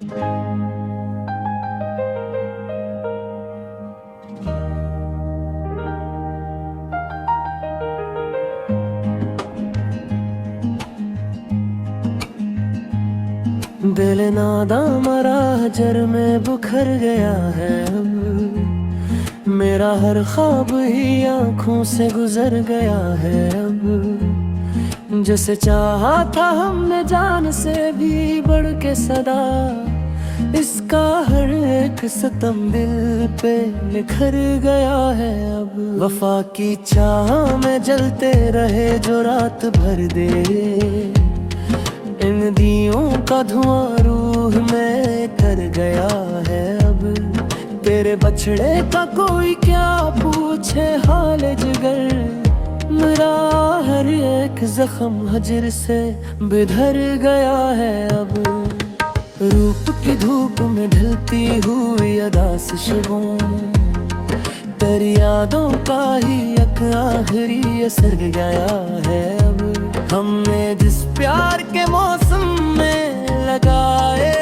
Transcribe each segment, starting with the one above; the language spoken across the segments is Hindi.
दिल नादा मरा जर में बुखर गया है अब, मेरा हर ख्वाब ही आँखों से गुजर गया है अब। जिसे चाहा था हमने जान से भी बढ़ के सदा, इसका हर एक सितम दिल पे निखर गया है अब। वफा की चाह में जलते रहे जो रात भर दे, इन दियों का धुआं रूह में कर गया है अब। तेरे बछड़े का कोई क्या पूछे हाल जिगर, मेरा हर एक जख्म हजर से बिधर गया है अब। रूप की धूप में ढलती हुई अदास शबों, तेरी यादों का ही एक आखिरी असर गया है अब। हमने जिस प्यार के मौसम में लगाए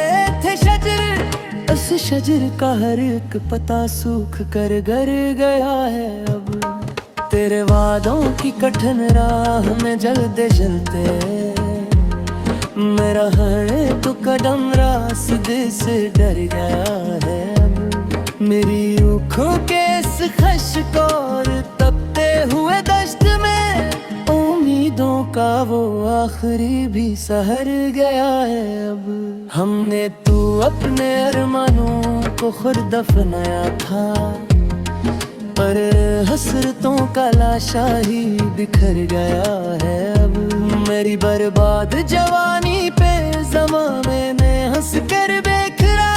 थे शजर, उस शजर का हर एक पता सूख कर गर गया है अब। तेरे वादों की कठिन राह में जलते जलते, मेरा हर एक कदम रास्ते से डर गया है अब। मेरी आँखों के इस खश्क और तपते हुए दश्त में, उम्मीदों का वो आखिरी भी सहर गया है अब। हमने तू अपने अरमानों को खुद दफनाया था, पर हसरतों का लाशा ही बिखर गया है अब। मेरी बर्बाद जवानी पे ज़माने ने हंस कर बेखरा,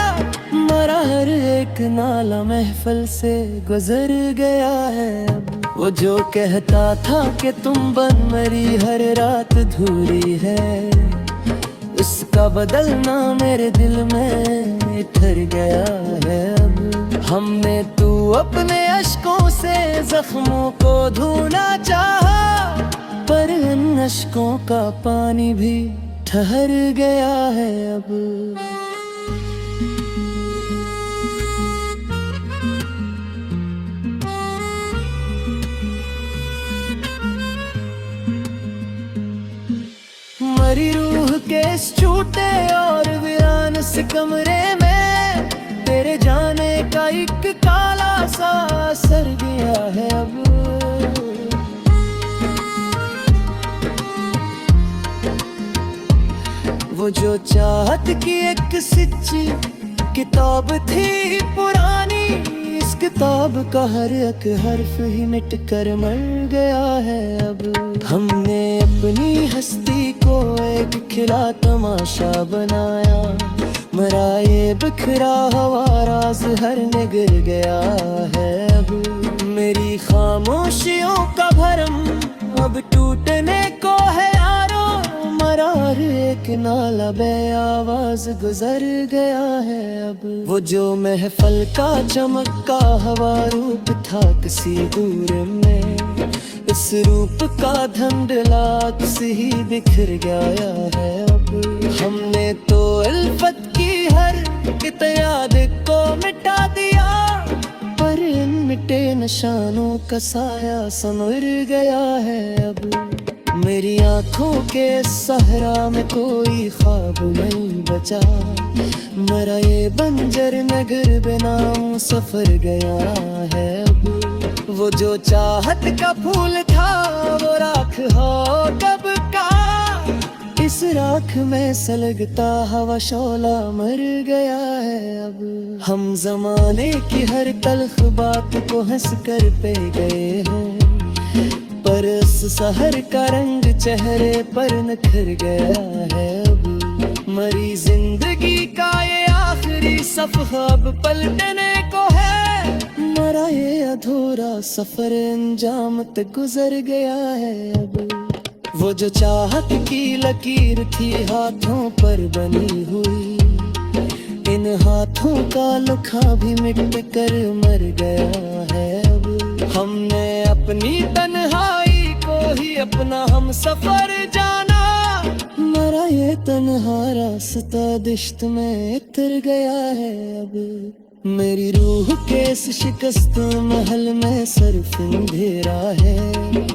मरा हर एक नाला महफल से गुजर गया है अब। वो जो कहता था कि तुम बन मेरी हर रात धूरी है, उसका बदलना मेरे दिल में ठहर गया है अब। हमने तू अपने अश्कों से जख्मों को धोना चाहा, पर इन अश्कों का पानी भी ठहर गया है अब। मरी रूह के इस छूटे और वीरान से कमरे में, तेरे जाने का एक काला सा असर गया है अब। वो जो चाहत की एक सच्ची किताब थी पुरानी, इस किताब का हर एक हर्फ ही मिट कर मर गया है अब। हमने अपनी हस्ती को एक खिला तमाशा बनाया, मरा ये बिखरा हवा राज हर निगर गया है अब। मेरी खामोशियों का भरम अब टूटने को है यारो, मरा हर एक नाला बे आवाज गुजर गया है अब। वो जो महफल का चमका हवा रूप था किसी दूर में, इस रूप का धंधला किसी ही बिखर गया है अब। हमने तो अल्फत की हर एक याद को मिटा दिया, पर इन मिटे निशानों का साया समर गया है अब। मेरी आँखों के सहरा में कोई ख्वाब नहीं बचा, मरा ये बंजर नगर बेनाम सफर गया है अब। वो जो चाहत का फूल था वो राख हो कब का, इस राख में सलगता हवा शोला मर गया है अब। हम जमाने की हर तल्ख बात को हंस कर पे गए हैं, पर इस सहर का रंग चेहरे पर निखर गया है अब। मरी जिंदगी का ये आखिरी सफ़हा अब पलटने को है, मरा ये अधूरा सफर अंजाम तक गुजर गया है अब। वो जो चाहत की लकीर थी हाथों पर बनी हुई, इन हाथों का लुखा भी मिट कर मर गया है अब। हमने अपनी तन्हाई को ही अपना हम सफर जाना, मरा ये तन्हा रास्ता दिश्त में इतर गया है अब। मेरी रूह के इस शिकस्त महल में सिर्फ अंधेरा है।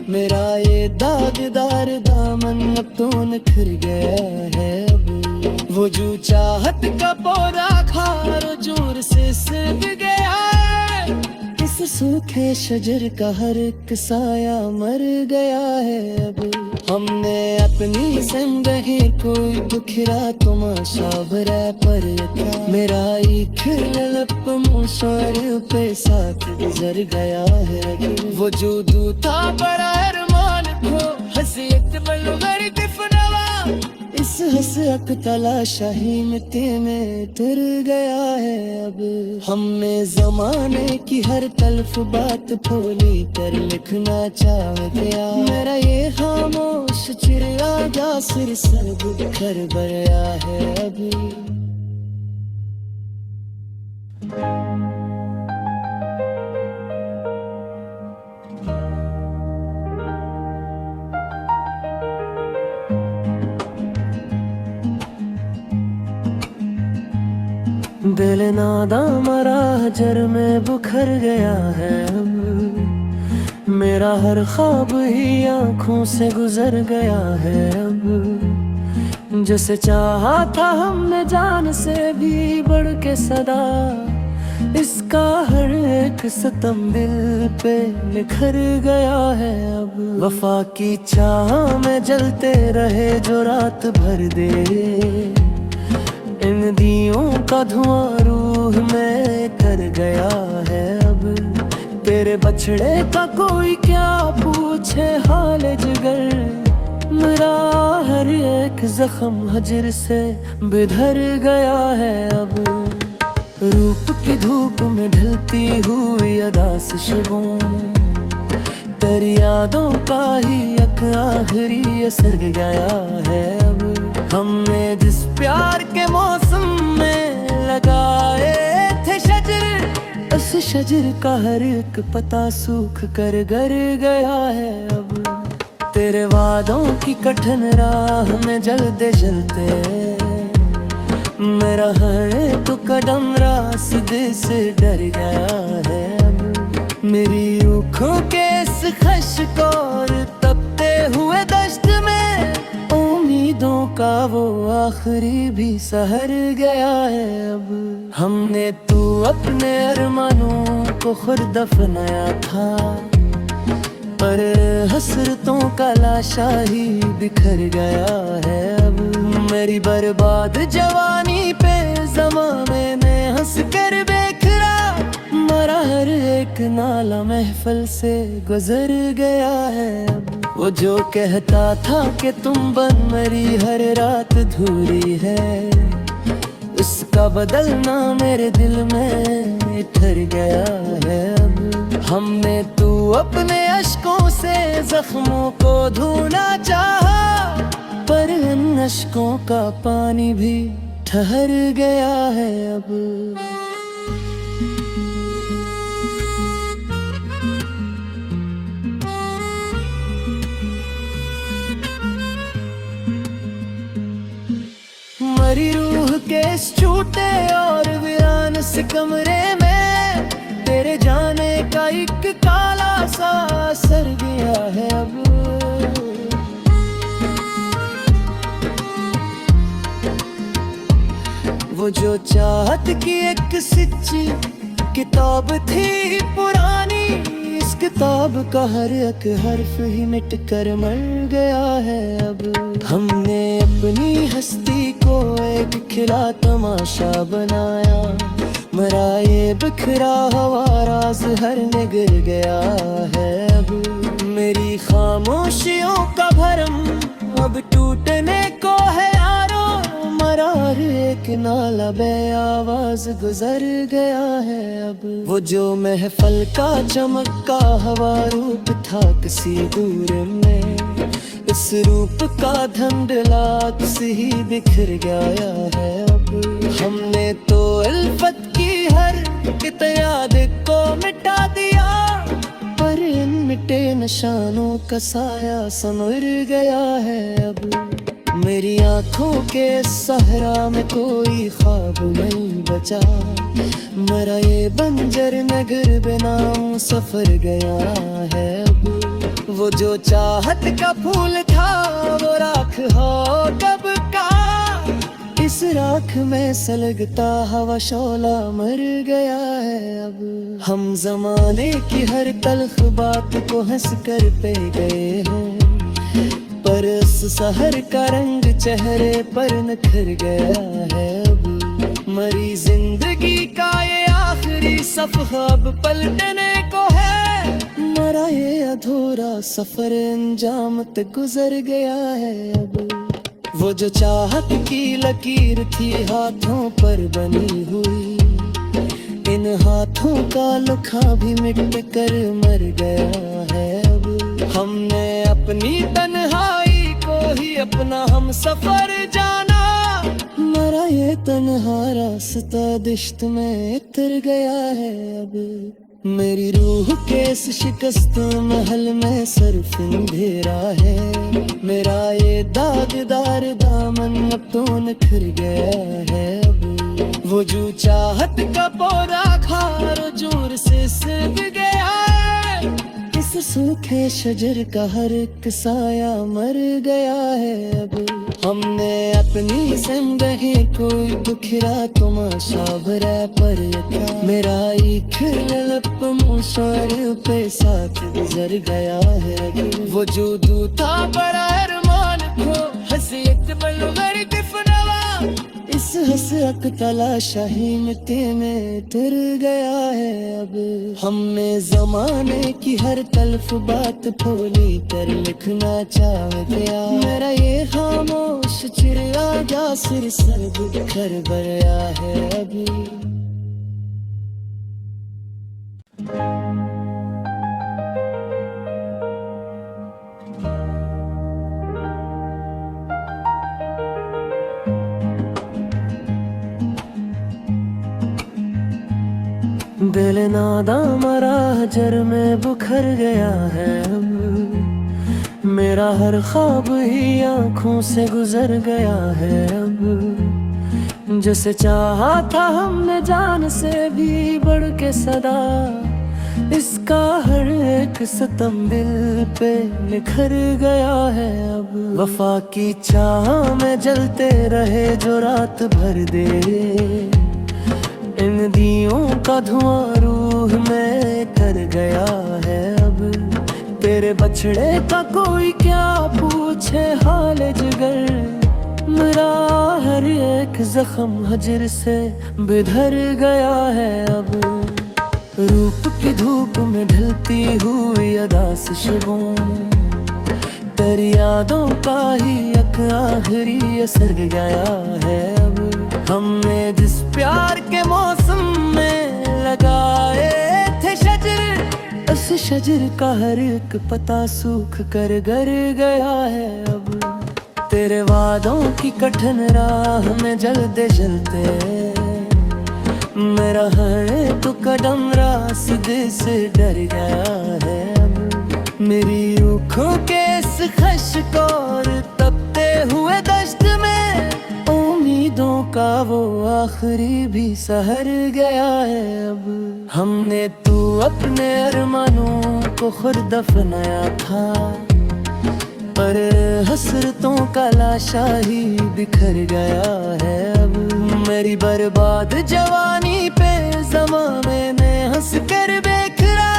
मेरा ये दागदार दामन अब तो निखर गया है अब। वो जो चाहत का पौधा खार जोर से सिक गया है। इस सूखे शजर का हर एक साया मर गया है अब। हमने अपनी जिंदगी कोई दुखरा तमाशा भरा पर क्या मेरा एक लप मुशार पे साथ गुजर गया है। वो जो दूता बड़ा अरमान को हसीयत बलगर दिफनवा इस हसरत तलाशाही मिट्टी में तिर गया है अब। हमने जमाने की हर तल्फ बात खोली कर लिखना चाह गया। मेरा ये खामोश चिड़िया जा सिर सर बिखर गया है अभी। दिल नादा मरा हजर में बुखर गया है अब। मेरा हर ख्वाब ही आँखों से गुजर गया है अब। जैसे चाहा था हमने जान से भी बढ़ के सदा इसका हर एक सितम दिल पे निखर गया है अब। वफा की चाह में जलते रहे जो रात भर दे इन दियों का धुआं रूह में कर गया है अब। तेरे बछड़े का कोई क्या पूछे हाल जिगर। मेरा हर एक जख्म हजर से बिधर गया है अब। रूप की धूप में ढलती हुई अदास शबों तेरी यादों का ही एक आखिरी असर गया है अब। हमने जिस प्यार के मौसम में लगाए थे शजर उस शजर का हर एक पता सूख कर गर गया है अब। तेरे वादों की कठिन राह में जलते जलते मेरा हर एक कदम रास्ते से डर गया है अब। मेरी रूखों के इस खश्क और तपते हुए दश्त में उम्मीदों का वो आखिरी भी सहर गया है अब। हमने तू अपने अरमानों को खुद दफनाया था पर हसरतों का लाशा ही बिखर गया है अब। मेरी बर्बाद जवानी पे ज़माने ने हंस कर बेखरा मरा हर एक नाला महफल से गुजर गया है अब। वो जो कहता था कि तुम बन मेरी हर रात धूरी है उसका बदलना मेरे दिल में ठहर गया है अब। हमने तू अपने अश्कों से जख्मों को धोना चाहा पर इन अश्कों का पानी भी ठहर गया है अब। मरी रूह के इस छूटे और वीरान से कमरे में तेरे जाने का एक काला सा असर गया है अब। वो जो चाहत की एक सच्ची किताब थी पुरानी इस किताब का हर एक हर्फ ही मिट कर मर गया है अब। हमने अपनी हस्ती को एक खिला तमाशा बनाया मरा ये बिखरा हुआ राज हर निगर गया है अब। मेरी खामोशियों का भरम अब टूटने को है यारो मरा हर एक नाला बे आवाज गुजर गया है अब। वो जो महफल का चमका हवा रूप था किसी दूर में इस रूप का धंधला किसी ही बिखर गया है अब। हमने तो उल्फत की हर एक याद को मिटा दिया पर इन मिटे निशानों का साया समर गया है अब। मेरी आंखों के सहरा में कोई ख्वाब नहीं बचा, मेरा ये बंजर नगर बेनाम सफर गया है अब। वो जो चाहत का फूल था वो राख हो कब का, इस राख में सलगता हवा शोला मर गया है अब। हम जमाने की हर तल्ख बात को हंस कर पे गए हैं, पर उस सहर का रंग चेहरे पर निखर गया है अब। मरी जिंदगी का ये आखिरी सफ़ा अब पलटने को है, मरा ये अधूरा सफर अंजाम तक गुजर गया है अब। वो जो चाहत की लकीर थी हाथों पर बनी हुई, इन हाथों का लुखा भी मिट कर मर गया है अब। हमने अपनी तन्हाई को ही अपना हम सफर जाना, मरा ये तन्हा रास्ता दिश्त में इतर गया है अब। मेरी रूह के इस शिकस्त महल में सरफ अंधेरा है, मेरा ये दागदार दामन अब तो निखर गया है अब। वो जो चाहत का पौधा खार जोर से सिरक गया है, इस सूखे शजर का हर एक साया मर गया है अब। हमने अपनी जिंदगी कोई दुखरा तमाशा भरा पर क्या, मेरा एक लप मुशर पे साथ गुजर गया है। वो जो दूता बड़ा अरमान को हसीयत बलगर किफनवा, इस हसरत तलाशाही मिट्टी में तिर गया है अब। हमने जमाने की हर तल्फ बात खोली कर लिखना चाह गया, मेरा ये खामोश चिड़िया जा सिर सर बिखर गया है अभी। दिल नादा मरा जर में बुखर गया है अब, मेरा हर ख्वाब ही आँखों से गुजर गया है अब। जिसे चाहा था हमने जान से भी बढ़ के सदा, इसका हर एक सितम दिल पे निखर गया है अब। वफा की चाह में जलते रहे जो रात भर दे, इन दियों का धुआं रूह में कर गया है अब। तेरे बछड़े का कोई क्या पूछे हाल जिगर, मेरा हर एक जख्म हजर से बिधर गया है अब। रूप की धूप में ढलती हुई अदा से शबों, तेरी यादों का ही एक आखिरी असर गया है अब। हमने जिस प्यार के मौसम में लगाए थे शजर, उस शजर का हर एक पता सूख कर गर गया है अब। तेरे वादों की कठिन राह में जलते जलते, मेरा हर एक कदम रास्ते से डर गया है अब। मेरी आँखों के इस खश्क और तपते हुए दश्त में, उम्मीदों का वो आखिरी भी सहर गया है अब। हमने तू अपने अरमानों को खुद दफनाया था, पर हसरतों का लाशा ही बिखर गया है अब। मेरी बर्बाद जवानी पे ज़माने ने हंस कर बेखरा,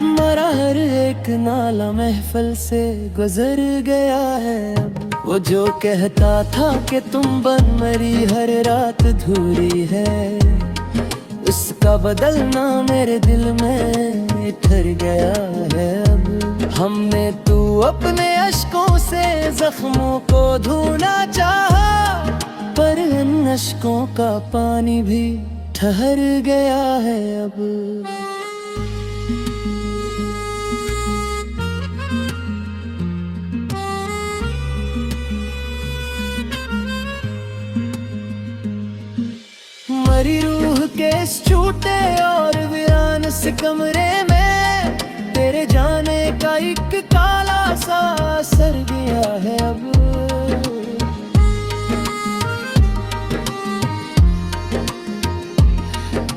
मरा हर एक नाला महफल से गुजर गया है अब। वो जो कहता था कि तुम बन मरी हर रात धूरी है, उसका बदलना मेरे दिल में ठहर गया है अब। हमने तू अपने अश्कों से जख्मों को धोना चाहा, पर इन अश्कों का पानी भी ठहर गया है अब। मरी रूह के इस छूटे और वीरान से कमरे में, तेरे जाने का एक काला सा असर गया है अब।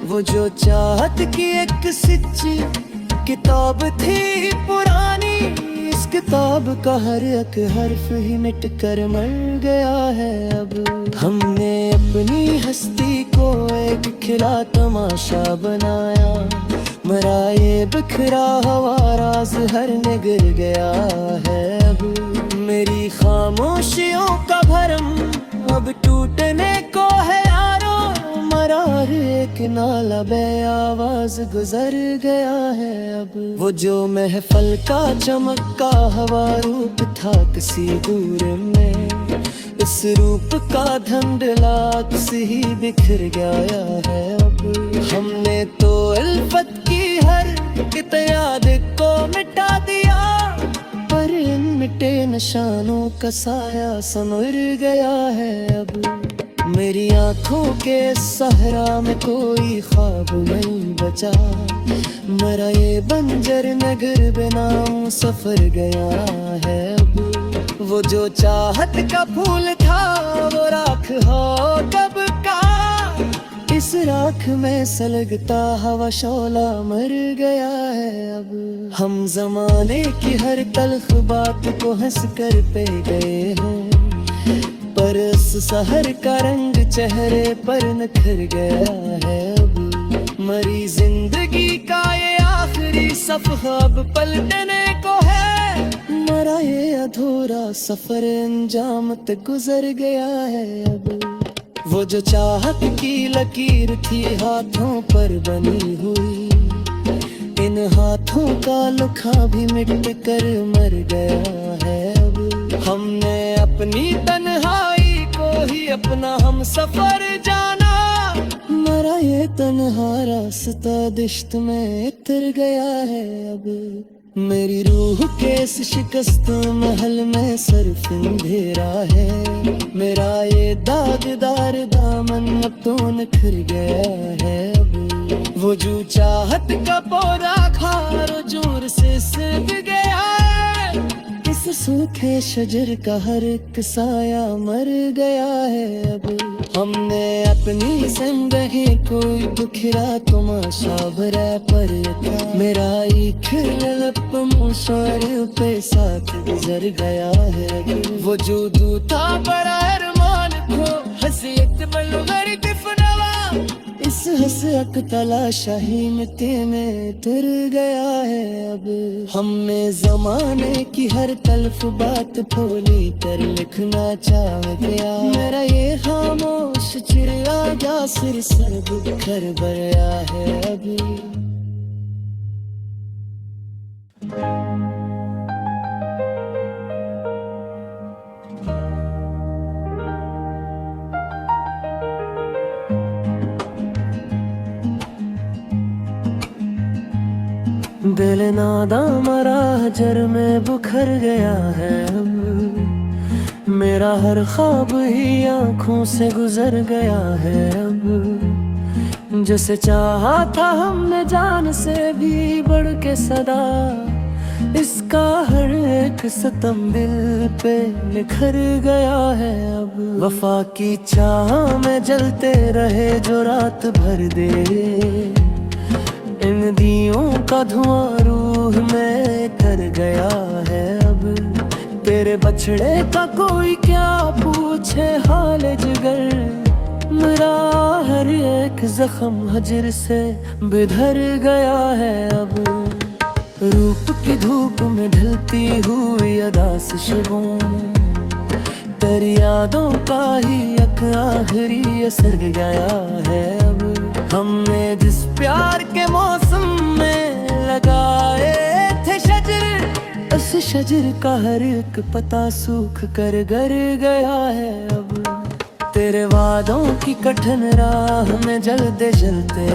वो जो चाहत की एक सच्ची किताब थी पुरानी, इस किताब का हर एक हर्फ ही मिट कर मर गया है अब। हमने अपनी हस्ती को एक खिला तमाशा बनाया, मरा ये बिखरा हुआ राज हर निगर गया है अब। मेरी खामोशियों का भरम अब टूटने को है यारो, मरा हर एक नाला बे आवाज गुजर गया है अब। वो जो महफल का चमका हवा रूप था किसी दूर में, इस रूप का धंधला किसी ही बिखर गया है अब। हमने तो अल्फत की हर एक याद को मिटा दिया, पर इन मिटे निशानों का साया समर गया है अब। मेरी आंखों के सहरा में कोई ख्वाब नहीं बचा, मरा ये बंजर नगर बेनाम सफर गया है अब। वो जो चाहत का फूल था वो राख हो कब का, इस राख में सलगता हवा शोला मर गया है अब। हम जमाने की हर तल्ख बात को हंस कर पे गए हैं, पर इस सहर का रंग चेहरे पर निखर गया है अब। मरी जिंदगी का ये आखिरी सफ़हा अब पलटने को है, मरा ये अधूरा सफर अंजाम तक गुजर गया है अब। वो जो चाहत की लकीर थी हाथों पर बनी हुई, इन हाथों का लुखा भी मिट कर मर गया है अब। हमने अपनी तन्हाई को ही अपना हम सफर जाना, मरा ये तन्हा रास्ता दिश्त में इतर गया है अब। मेरी रूह के इस शिकस्त महल में सिर्फ अंधेरा है, मेरा ये दागदार दामन अब तो निखर गया है अब। वो जो चाहत का पौधा खार जोर से सिब गया है, इस सूखे शजर का हर एक साया मर गया है अब। हमने अपनी जिंदगी कोई दुखरा तमाशा भरा, पर मेरा एक लप मुशार पे साथ गुजर गया है। वो जो दूता बड़ा अरमान को हसीयत बलगर दिफनवा, इस हसरत तलाशाही मिट्टी में तर गया है अब। हमने जमाने की हर तल्फ बात खोली कर लिखना चाह गया, मेरा ये खामोश चिड़िया जा सिर सर बिखर गया है अभी। दिल नादा मरा हजर में बुखर गया है अब, मेरा हर ख्वाब ही आँखों से गुजर गया है अब। जिसे चाहा था हमने जान से भी बढ़ के सदा, इसका हर एक सितम दिल पे निखर गया है अब। वफा की चाह में जलते रहे जो रात भर दे, इन दियों का धुआं रूह में कर गया है अब। तेरे बछड़े का कोई क्या पूछे हाल जिगर, मेरा हर एक जख्म हजर से बिधर गया है अब। रूप की धूप में ढलती हुई अदास शबों, तेरी यादों का ही एक आखिरी असर गया है अब। हमने जिस प्यार के मौसम में लगाए थे शजर, उस शजर का हर एक पता सूख कर गर गया है अब। तेरे वादों की कठिन राह में जलते जलते,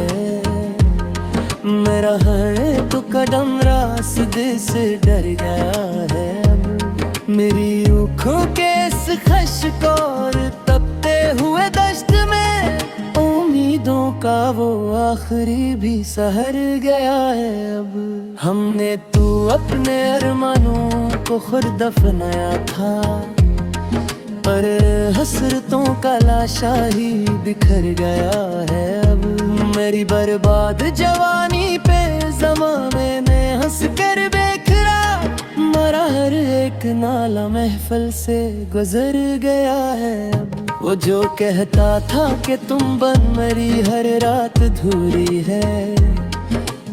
मेरा हर एक कदम रास्ते से डर गया है अब। मेरी आँखों के इस खश्क और तपते हुए दश्त में, उम्मीदों का वो आखिरी भी सहर गया है अब। हमने तू अपने अरमानों को खुद दफनाया था, पर हसरतों का लाशा ही बिखर गया है अब। मेरी नाला महफिल से गुजर गया है अब। वो जो कहता था कि तुम बन मरी हर रात धूरी है,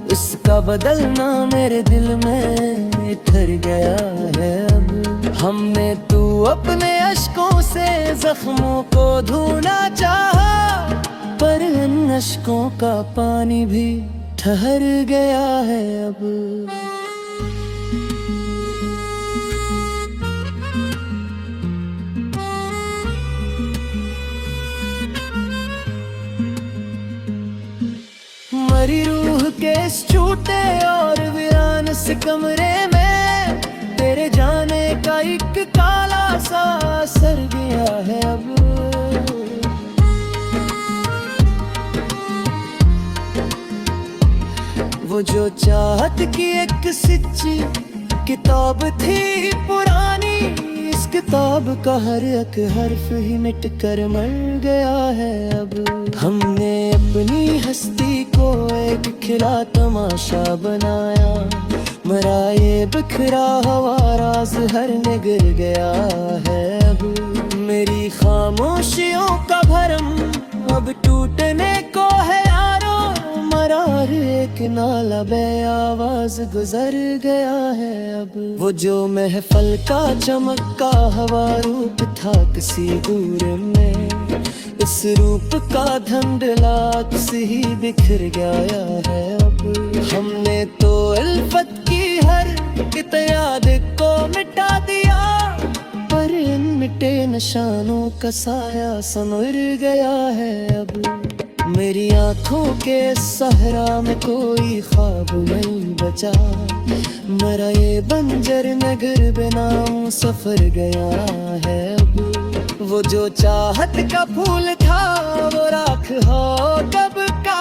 उसका बदलना मेरे दिल में ठहर गया है अब। हमने तू अपने अश्कों से जख्मों को धोना चाहा, पर इन अश्कों का पानी भी ठहर गया है अब। मरी रूह के इस छूटे और वीरान से कमरे में तेरे जाने का एक काला सा असर गया है अब। वो जो चाहत की एक सच्ची किताब थी पुरानी, इस किताब का हर एक हर्फ ही मिट कर मर गया है अब। हमने अपनी हस्ती को एक खिला तमाशा बनाया, मरा ये बिखरा हुआ राज हर निगर गया है अब। मेरी खामोशियों का भरम अब टूटने को है यारो, मरा एक नाला बे आवाज गुजर गया है अब। वो जो महफल का चमका हवा रूप था किसी दूर में, इस रूप का धंधला किसी ही बिखर गया है अब। हमने तो अल्फत की हर एक याद को मिटा दिया, पर इन मिटे निशानों का साया समर गया है अब। मेरी आंखों के सहरा में कोई ख्वाब नहीं बचा, मरा ये बंजर नगर बेनाम सफर गया है अब। वो जो चाहत का फूल था वो राख हो कब का,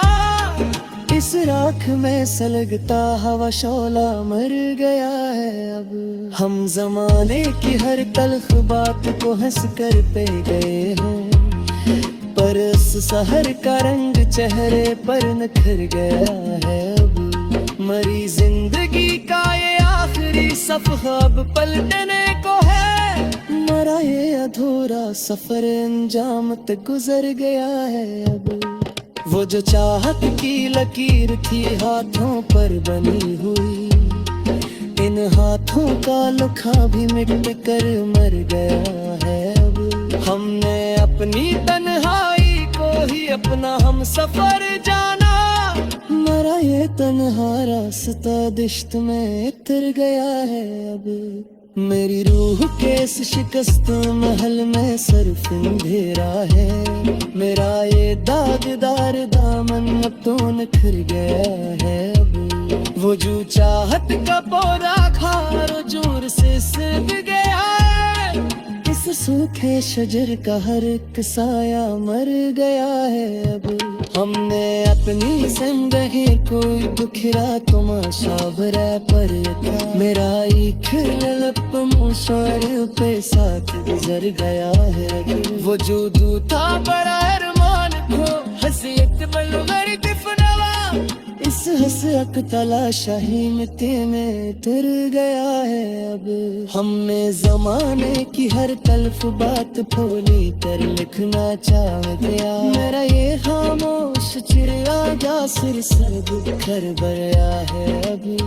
इस राख में सलगता हवा शोला मर गया है अब। हम जमाने की हर तल्ख बात को हंस कर पे गए हैं, पर इस सहर का रंग चेहरे पर निखर गया है अब। मरी जिंदगी का ये आखिरी सफ़ा अब पलटने को है, मरा ये अधूरा सफर अंजाम तक गुजर गया है अब। वो जो चाहत की लकीर थी हाथों पर बनी हुई, इन हाथों का लुखा भी मिट कर मर गया है अब। हमने अपनी तन्हाई को ही अपना हम सफर जाना, मरा ये तन्हा रास्ता दिश्त में इतर गया है अब। मेरी रूह के इस शिकस्त महल में सिर्फ अंधेरा है, मेरा ये दागदार दामन अब तो निखर गया है अब। वो जो चाहत का पौधा खार जोर से सिद गया है, इस सूखे शजर का हर एक साया मर गया है अब। हमने अपनी जिंदगी कोई दुखरा तमाशा भरा, पर मेरा एक लप मुशारे पे साथ गुजर गया है। वो जो दूता बड़ा अरमान को हसीयत बलगर दिफनवा, इस हसरत तलाशाही मिट्टी में तर गया है अब। हमने जमाने की हर तल्फ बात फोली कर लिखना चाह गया, मेरा ये खामोश चिड़िया जा सिर बिखर गया है अभी।